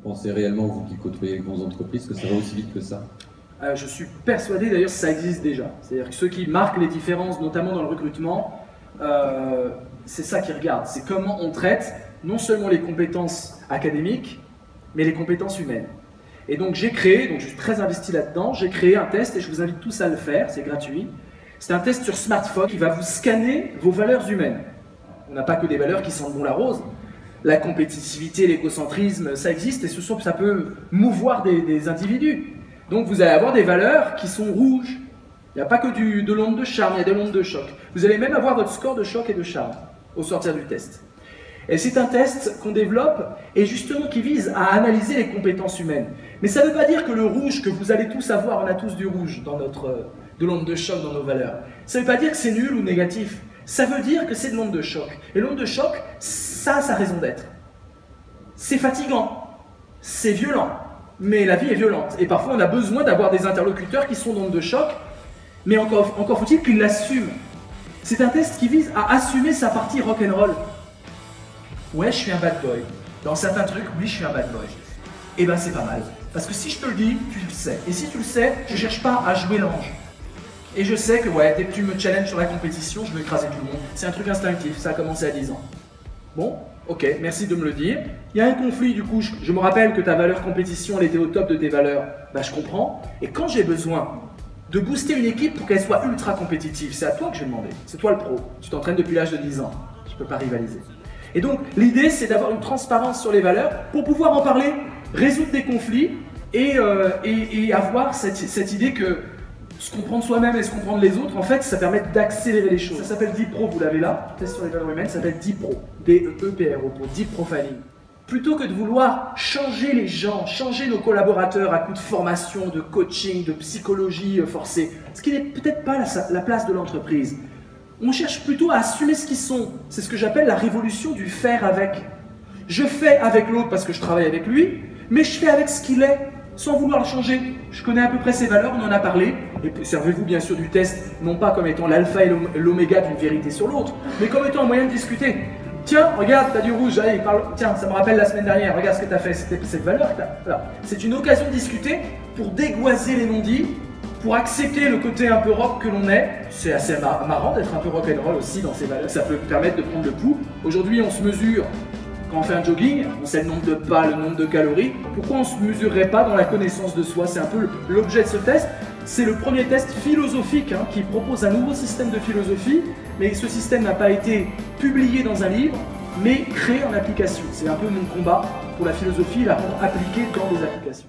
pensez réellement, vous qui côtoyez les grandes entreprises, que ça va aussi vite que ça? Je suis persuadé d'ailleurs que ça existe déjà. C'est-à-dire que ceux qui marquent les différences, notamment dans le recrutement, c'est ça qu'ils regardent. C'est comment on traite non seulement les compétences académiques, mais les compétences humaines. Et donc j'ai créé, donc je suis très investi là-dedans, j'ai créé un test et je vous invite tous à le faire, c'est gratuit. C'est un test sur smartphone qui va vous scanner vos valeurs humaines. On n'a pas que des valeurs qui sentent bon la rose. La compétitivité, l'égocentrisme, ça existe et ça peut mouvoir des individus. Donc vous allez avoir des valeurs qui sont rouges. Il n'y a pas que de l'onde de charme, il y a de l'onde de choc. Vous allez même avoir votre score de choc et de charme au sortir du test. Et c'est un test qu'on développe et justement qui vise à analyser les compétences humaines. Mais ça ne veut pas dire que le rouge que vous allez tous avoir, on a tous du rouge dans de l'onde de choc dans nos valeurs. Ça ne veut pas dire que c'est nul ou négatif. Ça veut dire que c'est de l'onde de choc. Et l'onde de choc, ça a sa raison d'être. C'est fatigant, c'est violent, mais la vie est violente. Et parfois on a besoin d'avoir des interlocuteurs qui sont d'onde de choc, mais encore faut-il qu'ils l'assument. C'est un test qui vise à assumer sa partie rock'n'roll. Ouais, je suis un bad boy. Dans certains trucs, oui, je suis un bad boy. Et ben c'est pas mal. Parce que si je te le dis, tu le sais. Et si tu le sais, je cherche pas à jouer l'ange. Et je sais que ouais, dès que tu me challenges sur la compétition, je vais écraser tout le monde. C'est un truc instinctif, ça a commencé à 10 ans. Bon, ok, merci de me le dire. Il y a un conflit, du coup, je me rappelle que ta valeur compétition, elle était au top de tes valeurs. Bah je comprends. Et quand j'ai besoin de booster une équipe pour qu'elle soit ultra compétitive, c'est à toi que je vais demander. C'est toi le pro. Tu t'entraînes depuis l'âge de 10 ans. Je peux pas rivaliser. Et donc, l'idée, c'est d'avoir une transparence sur les valeurs pour pouvoir en parler, résoudre des conflits et avoir cette idée que se comprendre soi-même et se comprendre les autres, en fait, ça permet d'accélérer les choses. Ça s'appelle Deep Pro, vous l'avez là, test sur les valeurs humaines, ça s'appelle Deep Pro, D-E-E-P-R-O, pour Deep Profiling. Plutôt que de vouloir changer les gens, changer nos collaborateurs à coup de formation, de coaching, de psychologie forcée, ce qui n'est peut-être pas la place de l'entreprise. On cherche plutôt à assumer ce qu'ils sont. C'est ce que j'appelle la révolution du faire avec. Je fais avec l'autre parce que je travaille avec lui, mais je fais avec ce qu'il est, sans vouloir le changer. Je connais à peu près ses valeurs, on en a parlé, et servez-vous bien sûr du test, non pas comme étant l'alpha et l'oméga d'une vérité sur l'autre, mais comme étant un moyen de discuter. Tiens, regarde, t'as du rouge, allez, parle. Tiens, ça me rappelle la semaine dernière, regarde ce que t'as fait, c'était cette valeur que t'as. Voilà. C'est une occasion de discuter pour dégoiser les non-dits, pour accepter le côté un peu rock que l'on est. C'est assez marrant d'être un peu rock'n'roll aussi dans ses valeurs, ça peut permettre de prendre le pouls. Aujourd'hui, on se mesure. Quand on fait un jogging, on sait le nombre de pas, le nombre de calories. Pourquoi on ne se mesurerait pas dans la connaissance de soi? C'est un peu l'objet de ce test. C'est le premier test philosophique qui propose un nouveau système de philosophie, mais ce système n'a pas été publié dans un livre, mais créé en application. C'est un peu mon combat pour la philosophie, la rendre appliquée dans des applications.